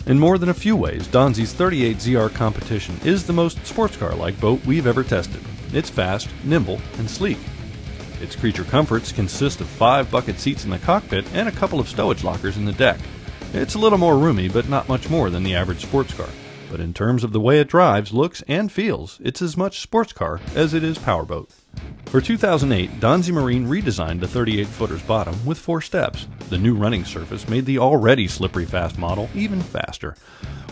In more than a few ways, Donzi's 38ZR Competition is the most sports car-like boat we've ever tested. It's fast, nimble, and sleek. Its creature comforts consist of 5 bucket seats in the cockpit and a couple of stowage lockers in the deck. It's a little more roomy, but not much more than the average sports car. But in terms of the way it drives, looks, and feels, it's as much sports car as it is powerboat. For 2008, Donzi Marine redesigned the 38-footer's bottom with 4 steps. The new running surface made the already slippery fast model even faster.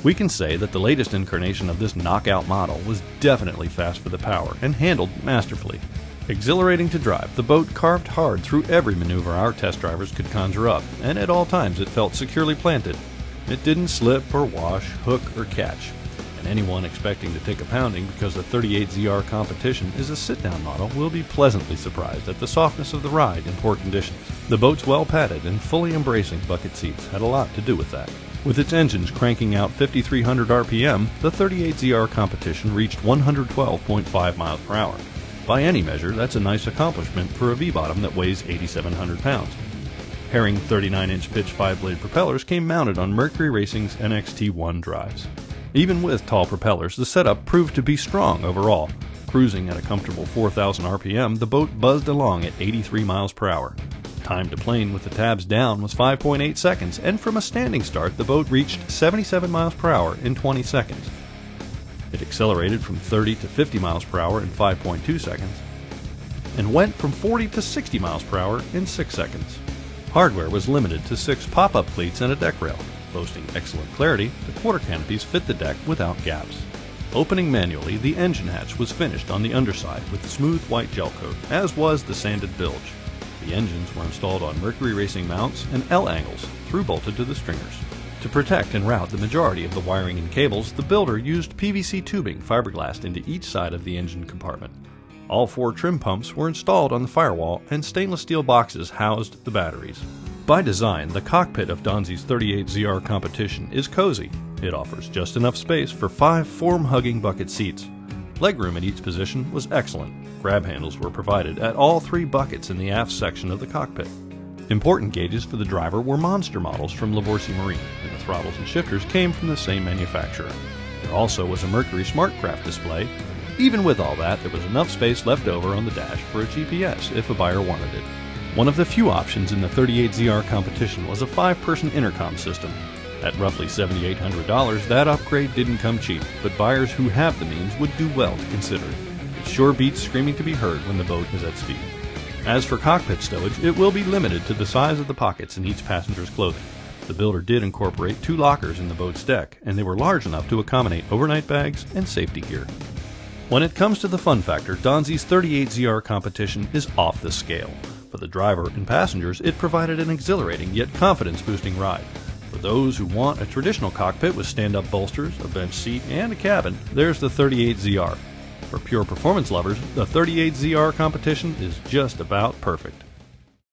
We can say that the latest incarnation of this knockout model was definitely fast for the power and handled masterfully. Exhilarating to drive, the boat carved hard through every maneuver our test drivers could conjure up, and at all times it felt securely planted. It didn't slip or wash, hook or catch. And anyone expecting to take a pounding because the 38ZR Competition is a sit-down model will be pleasantly surprised at the softness of the ride in poor conditions. The boat's well padded and fully embracing bucket seats had a lot to do with that. With its engines cranking out 5,300 RPM, the 38ZR Competition reached 112.5 miles per hour. By any measure, that's a nice accomplishment for a V-bottom that weighs 8,700 pounds. Herring 39-inch pitch 5-blade propellers came mounted on Mercury Racing's NXT1 drives. Even with tall propellers, the setup proved to be strong overall. Cruising at a comfortable 4,000 RPM, the boat buzzed along at 83 miles per hour. Time to plane with the tabs down was 5.8 seconds, and from a standing start, the boat reached 77 miles per hour in 20 seconds. It accelerated from 30 to 50 miles per hour in 5.2 seconds, and went from 40 to 60 miles per hour in 6 seconds. Hardware was limited to 6 pop-up cleats and a deck rail. Boasting excellent clarity, the quarter canopies fit the deck without gaps. Opening manually, the engine hatch was finished on the underside with smooth white gel coat, as was the sanded bilge. The engines were installed on Mercury Racing mounts and L-angles, through-bolted to the stringers. To protect and route the majority of the wiring and cables, the builder used PVC tubing fiberglassed into each side of the engine compartment. All 4 trim pumps were installed on the firewall, and stainless steel boxes housed the batteries. By design, the cockpit of Donzi's 38ZR Competition is cozy. It offers just enough space for 5 form-hugging bucket seats. Legroom at each position was excellent. Grab handles were provided at all 3 buckets in the aft section of the cockpit. Important gauges for the driver were monster models from Livorsi Marine, and the throttles and shifters came from the same manufacturer. There also was a Mercury SmartCraft display. Even with all that, there was enough space left over on the dash for a GPS if a buyer wanted it. One of the few options in the 38ZR Competition was a 5-person intercom system. At roughly $7,800, that upgrade didn't come cheap, but buyers who have the means would do well to consider it. It sure beats screaming to be heard when the boat is at speed. As for cockpit stowage, it will be limited to the size of the pockets in each passenger's clothing. The builder did incorporate 2 lockers in the boat's deck, and they were large enough to accommodate overnight bags and safety gear. When it comes to the fun factor, Donzi's 38ZR Competition is off the scale. For the driver and passengers, it provided an exhilarating yet confidence-boosting ride. For those who want a traditional cockpit with stand-up bolsters, a bench seat, and a cabin, there's the 38ZR. For pure performance lovers, the 38ZR Competition is just about perfect.